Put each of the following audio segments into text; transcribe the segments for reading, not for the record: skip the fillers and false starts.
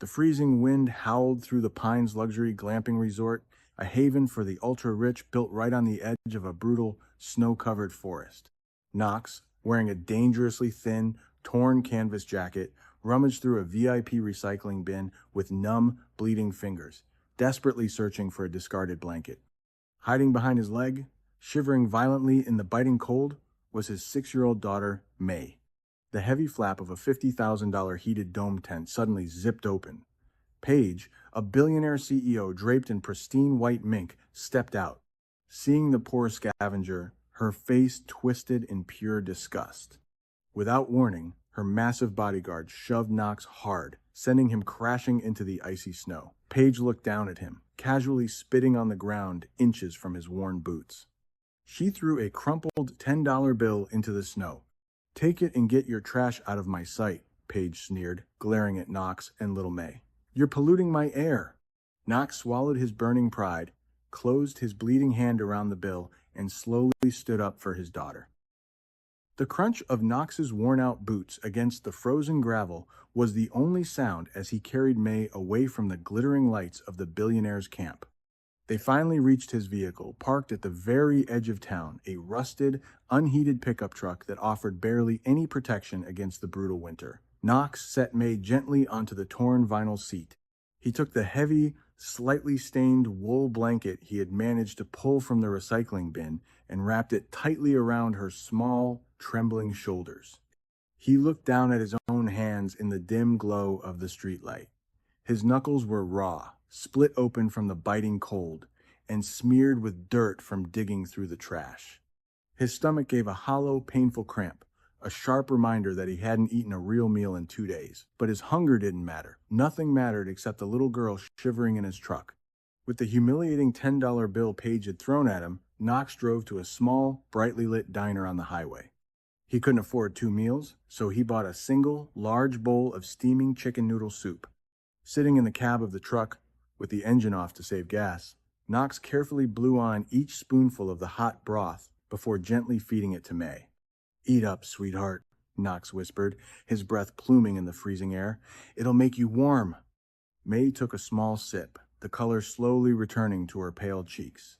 The freezing wind howled through the Pines luxury glamping resort, a haven for the ultra-rich built right on the edge of a brutal, snow-covered forest. Knox, wearing a dangerously thin, torn canvas jacket, rummaged through a VIP recycling bin with numb, bleeding fingers, desperately searching for a discarded blanket. Hiding behind his leg, shivering violently in the biting cold, was his 6-year-old daughter, May. The heavy flap of a $50,000 heated dome tent suddenly zipped open. Paige, a billionaire CEO draped in pristine white mink, stepped out. Seeing the poor scavenger, her face twisted in pure disgust. Without warning, her massive bodyguard shoved Knox hard, sending him crashing into the icy snow. Paige looked down at him, casually spitting on the ground inches from his worn boots. She threw a crumpled $10 bill into the snow. "Take it and get your trash out of my sight," Paige sneered, glaring at Knox and little May. "You're polluting my air." Knox swallowed his burning pride, closed his bleeding hand around the bill, and slowly stood up for his daughter. The crunch of Knox's worn-out boots against the frozen gravel was the only sound as he carried May away from the glittering lights of the billionaire's camp. They finally reached his vehicle, parked at the very edge of town, a rusted, unheated pickup truck that offered barely any protection against the brutal winter. Knox set May gently onto the torn vinyl seat. He took the heavy, slightly stained wool blanket he had managed to pull from the recycling bin and wrapped it tightly around her small, trembling shoulders. He looked down at his own hands in the dim glow of the streetlight. His knuckles were raw, split open from the biting cold, and smeared with dirt from digging through the trash. His stomach gave a hollow, painful cramp, a sharp reminder that he hadn't eaten a real meal in 2 days. But his hunger didn't matter. Nothing mattered except the little girl shivering in his truck. With the humiliating $10 bill Paige had thrown at him, Knox drove to a small, brightly lit diner on the highway. He couldn't afford 2 meals, so he bought a single, large bowl of steaming chicken noodle soup. Sitting in the cab of the truck, with the engine off to save gas, Knox carefully blew on each spoonful of the hot broth before gently feeding it to May. "Eat up, sweetheart," Knox whispered, his breath pluming in the freezing air. "It'll make you warm." May took a small sip, the color slowly returning to her pale cheeks.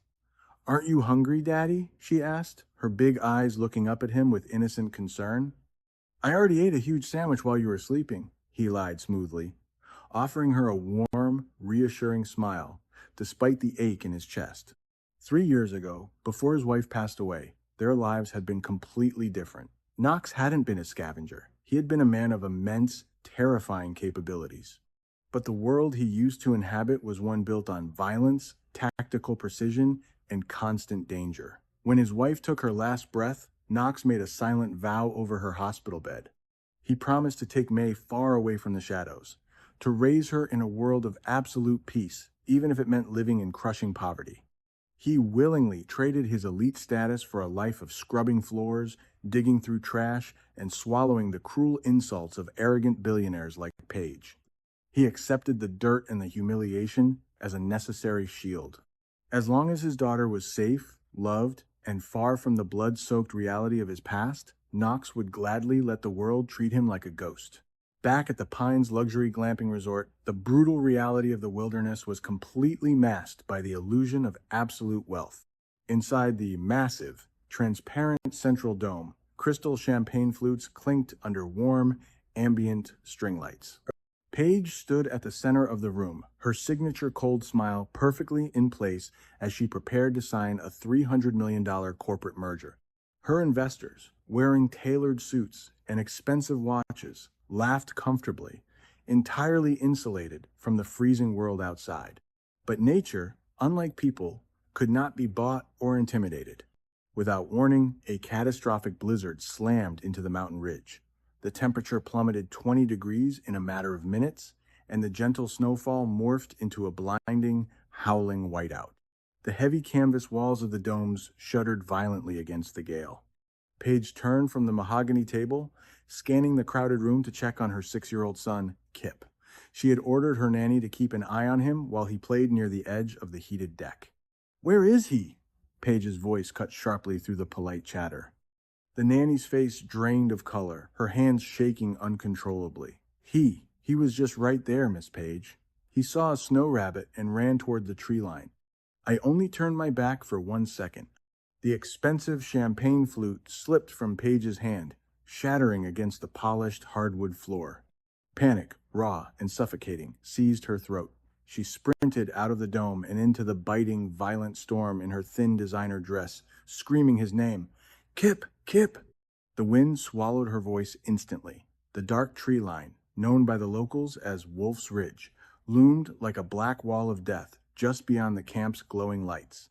"Aren't you hungry, Daddy?" she asked, her big eyes looking up at him with innocent concern. "I already ate a huge sandwich while you were sleeping," he lied smoothly, offering her a warm, reassuring smile, despite the ache in his chest. 3 years ago, before his wife passed away, their lives had been completely different. Knox hadn't been a scavenger. He had been a man of immense, terrifying capabilities. But the world he used to inhabit was one built on violence, tactical precision, and constant danger. When his wife took her last breath, Knox made a silent vow over her hospital bed. He promised to take May far away from the shadows, to raise her in a world of absolute peace, even if it meant living in crushing poverty. He willingly traded his elite status for a life of scrubbing floors, digging through trash, and swallowing the cruel insults of arrogant billionaires like Paige. He accepted the dirt and the humiliation as a necessary shield. As long as his daughter was safe, loved, and far from the blood-soaked reality of his past, Knox would gladly let the world treat him like a ghost. Back at the Pines luxury glamping resort, the brutal reality of the wilderness was completely masked by the illusion of absolute wealth. Inside the massive, transparent central dome, crystal champagne flutes clinked under warm, ambient string lights. Paige stood at the center of the room, her signature cold smile perfectly in place as she prepared to sign a $300 million corporate merger. Her investors, wearing tailored suits and expensive watches, laughed comfortably, entirely insulated from the freezing world outside. But nature, unlike people, could not be bought or intimidated. Without warning, a catastrophic blizzard slammed into the mountain ridge. The temperature plummeted 20 degrees in a matter of minutes, and the gentle snowfall morphed into a blinding, howling whiteout. The heavy canvas walls of the domes shuddered violently against the gale. Paige turned from the mahogany table, scanning the crowded room to check on her 6-year-old son, Kip. She had ordered her nanny to keep an eye on him while he played near the edge of the heated deck. "Where is he?" Paige's voice cut sharply through the polite chatter. The nanny's face drained of color, her hands shaking uncontrollably. He was just right there, Miss Page. He saw a snow rabbit and ran toward the tree line. I only turned my back for 1 second. The expensive champagne flute slipped from Page's hand, shattering against the polished hardwood floor. Panic, raw and suffocating, seized her throat. She sprinted out of the dome and into the biting, violent storm in her thin designer dress, screaming his name. Kip! Kip! The wind swallowed her voice instantly. The dark tree line, known by the locals as Wolf's Ridge, loomed like a black wall of death just beyond the camp's glowing lights.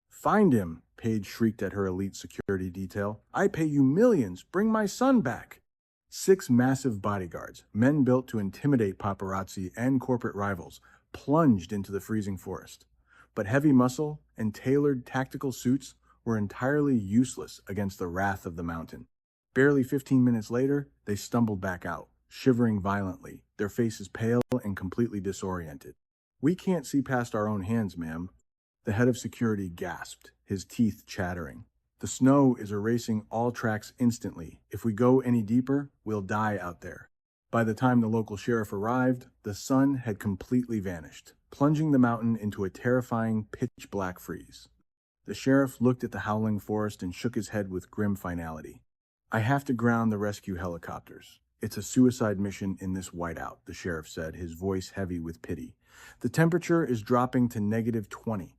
Find him, Paige shrieked at her elite security detail. I pay you millions. Bring my son back. 6 massive bodyguards, men built to intimidate paparazzi and corporate rivals, plunged into the freezing forest. But heavy muscle and tailored tactical suits were entirely useless against the wrath of the mountain. Barely 15 minutes later, they stumbled back out, shivering violently, their faces pale and completely disoriented. We can't see past our own hands, ma'am. The head of security gasped, his teeth chattering. The snow is erasing all tracks instantly. If we go any deeper, we'll die out there. By the time the local sheriff arrived, the sun had completely vanished, plunging the mountain into a terrifying pitch-black freeze. The sheriff looked at the howling forest and shook his head with grim finality. I have to ground the rescue helicopters. It's a suicide mission in this whiteout, the sheriff said, his voice heavy with pity. The temperature is dropping to -20.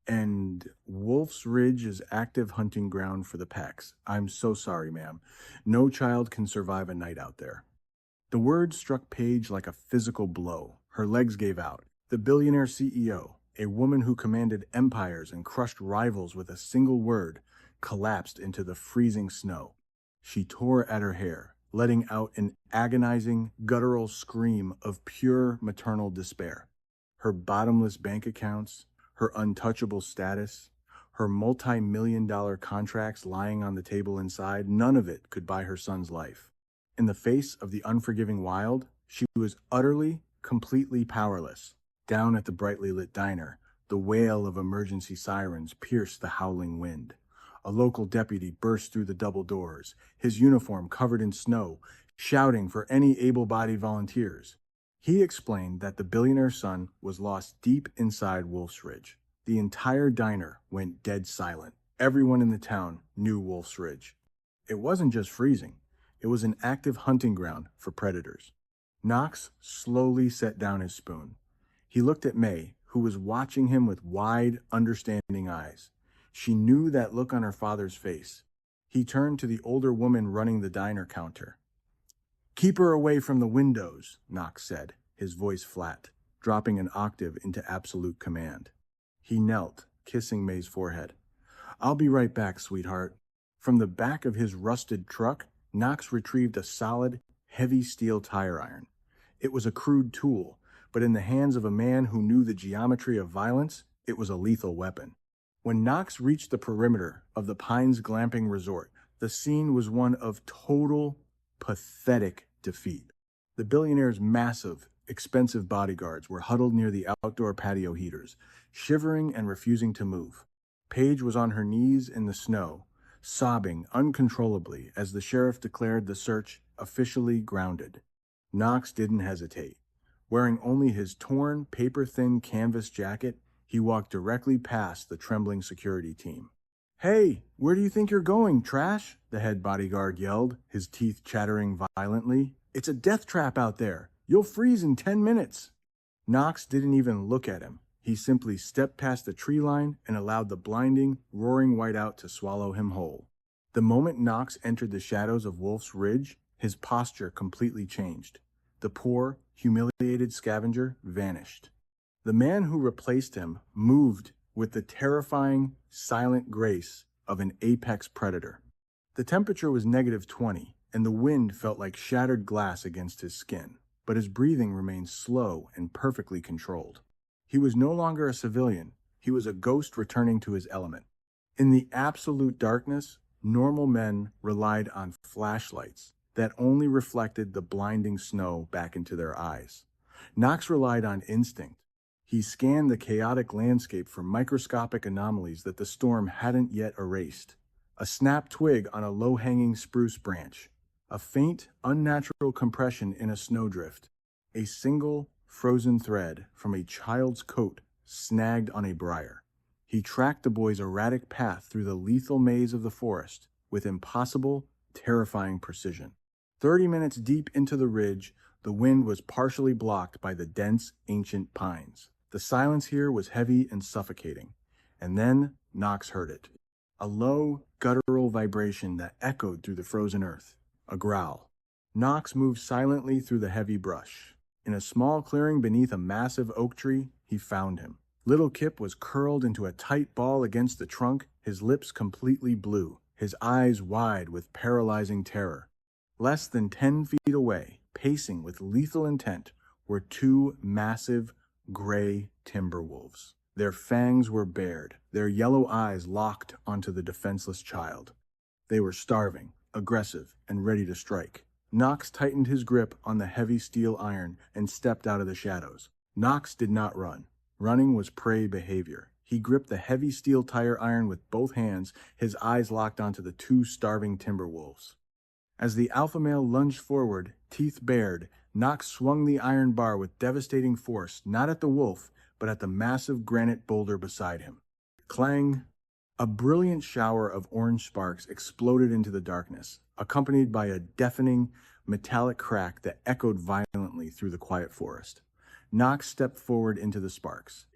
And Wolf's Ridge is active hunting ground for the packs. I'm so sorry, ma'am. No child can survive a night out there. The words struck Paige like a physical blow. Her legs gave out. The billionaire CEO, a woman who commanded empires and crushed rivals with a single word, collapsed into the freezing snow. She tore at her hair, letting out an agonizing, guttural scream of pure maternal despair. Her bottomless bank accounts, her untouchable status, her multi-million-dollar contracts lying on the table inside, none of it could buy her son's life. In the face of the unforgiving wild, she was utterly, completely powerless. Down at the brightly lit diner, the wail of emergency sirens pierced the howling wind. A local deputy burst through the double doors, his uniform covered in snow, shouting for any able-bodied volunteers. He explained that the billionaire's son was lost deep inside Wolf's Ridge. The entire diner went dead silent. Everyone in the town knew Wolf's Ridge. It wasn't just freezing. It was an active hunting ground for predators. Knox slowly set down his spoon. He looked at May, who was watching him with wide, understanding eyes. She knew that look on her father's face. He turned to the older woman running the diner counter. Keep her away from the windows, Knox said, his voice flat, dropping an octave into absolute command. He knelt, kissing May's forehead. I'll be right back, sweetheart. From the back of his rusted truck, Knox retrieved a solid, heavy steel tire iron. It was a crude tool, but in the hands of a man who knew the geometry of violence, it was a lethal weapon. When Knox reached the perimeter of the Pines Glamping Resort, the scene was one of total, pathetic defeat. The billionaire's massive, expensive bodyguards were huddled near the outdoor patio heaters, shivering and refusing to move. Paige was on her knees in the snow, sobbing uncontrollably as the sheriff declared the search officially grounded. Knox didn't hesitate. Wearing only his torn, paper-thin canvas jacket, he walked directly past the trembling security team. Hey, where do you think you're going, trash? The head bodyguard yelled, his teeth chattering violently. It's a death trap out there. You'll freeze in 10 minutes. Knox didn't even look at him. He simply stepped past the tree line and allowed the blinding, roaring whiteout to swallow him whole. The moment Knox entered the shadows of Wolf's Ridge, his posture completely changed. The poor, humiliated scavenger vanished. The man who replaced him moved with the terrifying, silent grace of an apex predator. The temperature was -20, and the wind felt like shattered glass against his skin, but his breathing remained slow and perfectly controlled. He was no longer a civilian. He was a ghost returning to his element. In the absolute darkness, normal men relied on flashlights that only reflected the blinding snow back into their eyes. Knox relied on instinct. He scanned the chaotic landscape for microscopic anomalies that the storm hadn't yet erased. A snapped twig on a low-hanging spruce branch, a faint, unnatural compression in a snowdrift, a single frozen thread from a child's coat snagged on a briar. He tracked the boy's erratic path through the lethal maze of the forest with impossible, terrifying precision. 30 minutes deep into the ridge, the wind was partially blocked by the dense, ancient pines. The silence here was heavy and suffocating. And then Knox heard it. A low, guttural vibration that echoed through the frozen earth. A growl. Knox moved silently through the heavy brush. In a small clearing beneath a massive oak tree, he found him. Little Kip was curled into a tight ball against the trunk, his lips completely blue, his eyes wide with paralyzing terror. Less than 10 feet away, pacing with lethal intent, were two massive, gray timber wolves. Their fangs were bared, their yellow eyes locked onto the defenseless child. They were starving, aggressive, and ready to strike. Knox tightened his grip on the heavy steel iron and stepped out of the shadows. Knox did not run. Running was prey behavior. He gripped the heavy steel tire iron with both hands, his eyes locked onto the two starving timber wolves. As the alpha male lunged forward, teeth bared, Knox swung the iron bar with devastating force, not at the wolf, but at the massive granite boulder beside him. Clang! A brilliant shower of orange sparks exploded into the darkness, accompanied by a deafening, metallic crack that echoed violently through the quiet forest. Knox stepped forward into the sparks.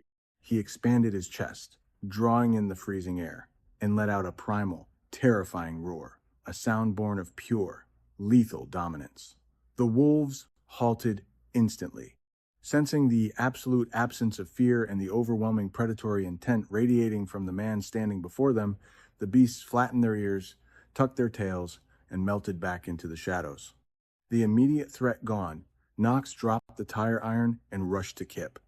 He expanded his chest, drawing in the freezing air, and let out a primal, terrifying roar, a sound born of pure, lethal dominance. The wolves halted instantly. Sensing the absolute absence of fear and the overwhelming predatory intent radiating from the man standing before them, the beasts flattened their ears, tucked their tails, and melted back into the shadows. The immediate threat gone, Knox dropped the tire iron and rushed to Kip.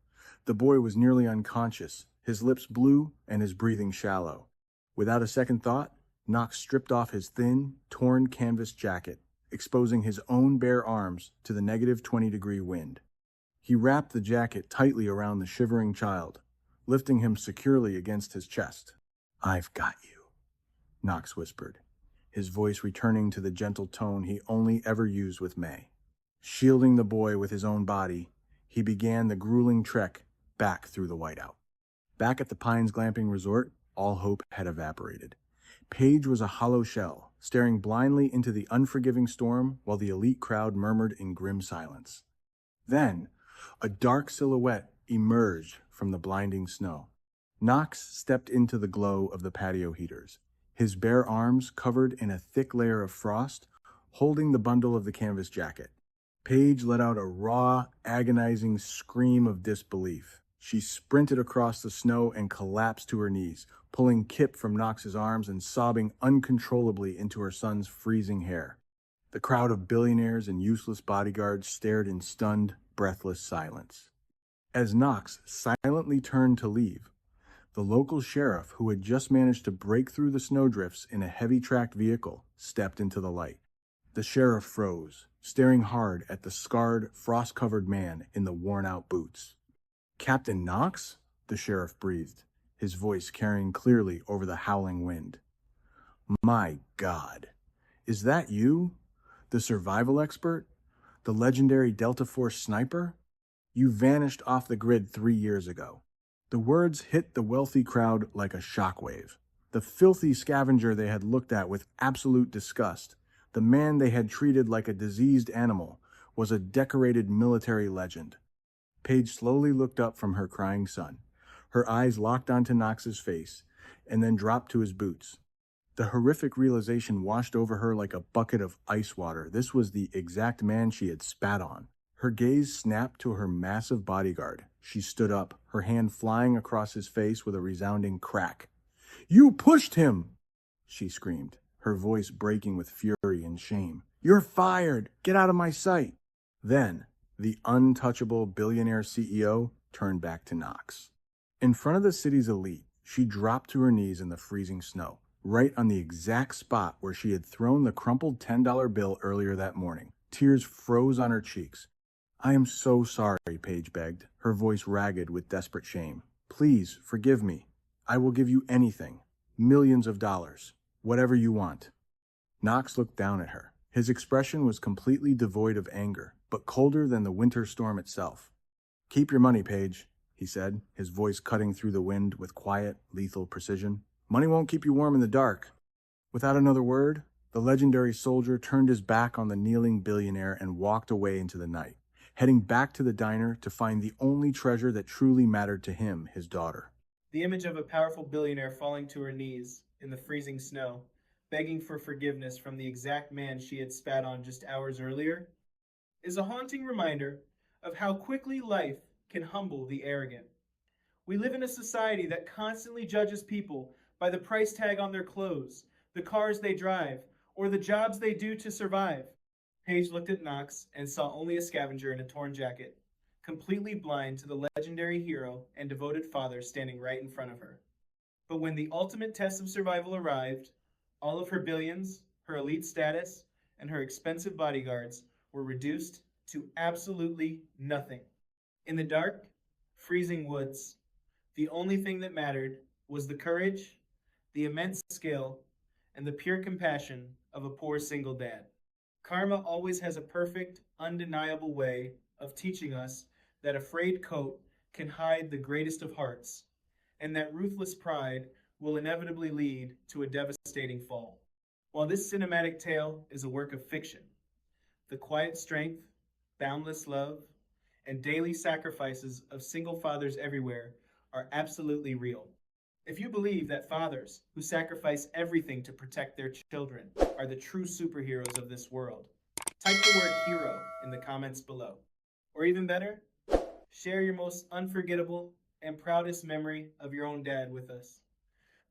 The boy was nearly unconscious, his lips blue and his breathing shallow. Without a second thought, Knox stripped off his thin, torn canvas jacket, exposing his own bare arms to the negative 20-degree wind. He wrapped the jacket tightly around the shivering child, lifting him securely against his chest. "I've got you," Knox whispered, his voice returning to the gentle tone he only ever used with May. Shielding the boy with his own body, he began the grueling trek back through the whiteout. Back at the Pines Glamping Resort, all hope had evaporated. Paige was a hollow shell, staring blindly into the unforgiving storm while the elite crowd murmured in grim silence. Then, a dark silhouette emerged from the blinding snow. Knox stepped into the glow of the patio heaters, his bare arms covered in a thick layer of frost, holding the bundle of the canvas jacket. Paige let out a raw, agonizing scream of disbelief. She sprinted across the snow and collapsed to her knees, pulling Kip from Knox's arms and sobbing uncontrollably into her son's freezing hair. The crowd of billionaires and useless bodyguards stared in stunned, breathless silence. As Knox silently turned to leave, the local sheriff, who had just managed to break through the snowdrifts in a heavy-tracked vehicle, stepped into the light. The sheriff froze, staring hard at the scarred, frost-covered man in the worn-out boots. "Captain Knox?" the sheriff breathed, his voice carrying clearly over the howling wind. "My God, is that you? The survival expert? The legendary Delta Force sniper? You vanished off the grid 3 years ago." The words hit the wealthy crowd like a shockwave. The filthy scavenger they had looked at with absolute disgust, the man they had treated like a diseased animal, was a decorated military legend. Paige slowly looked up from her crying son, her eyes locked onto Knox's face, and then dropped to his boots. The horrific realization washed over her like a bucket of ice water. This was the exact man she had spat on. Her gaze snapped to her massive bodyguard. She stood up, her hand flying across his face with a resounding crack. "You pushed him!" she screamed, her voice breaking with fury and shame. "You're fired! Get out of my sight!" Then, the untouchable billionaire CEO turned back to Knox. In front of the city's elite, she dropped to her knees in the freezing snow, right on the exact spot where she had thrown the crumpled $10 bill earlier that morning. Tears froze on her cheeks. "I am so sorry," Paige begged, her voice ragged with desperate shame. "Please, forgive me. I will give you anything. Millions of dollars. Whatever you want." Knox looked down at her. His expression was completely devoid of anger, but colder than the winter storm itself. "Keep your money, Paige," he said, his voice cutting through the wind with quiet, lethal precision. "Money won't keep you warm in the dark." Without another word, the legendary soldier turned his back on the kneeling billionaire and walked away into the night, heading back to the diner to find the only treasure that truly mattered to him, his daughter. The image of a powerful billionaire falling to her knees in the freezing snow, begging for forgiveness from the exact man she had spat on just hours earlier, is a haunting reminder of how quickly life can humble the arrogant. We live in a society that constantly judges people by the price tag on their clothes, the cars they drive, or the jobs they do to survive. Paige looked at Knox and saw only a scavenger in a torn jacket, completely blind to the legendary hero and devoted father standing right in front of her. But when the ultimate test of survival arrived, all of her billions, her elite status, and her expensive bodyguards were reduced to absolutely nothing. In the dark, freezing woods, the only thing that mattered was the courage, the immense skill, and the pure compassion of a poor single dad. Karma always has a perfect, undeniable way of teaching us that a frayed coat can hide the greatest of hearts, and that ruthless pride will inevitably lead to a devastating fall. While this cinematic tale is a work of fiction, the quiet strength, boundless love, and daily sacrifices of single fathers everywhere are absolutely real. If you believe that fathers who sacrifice everything to protect their children are the true superheroes of this world, type the word hero in the comments below. Or even better, share your most unforgettable and proudest memory of your own dad with us.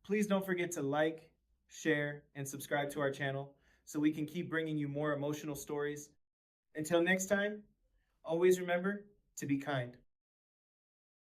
Please don't forget to like, share, and subscribe to our channel so we can keep bringing you more emotional stories. Until next time, always remember to be kind.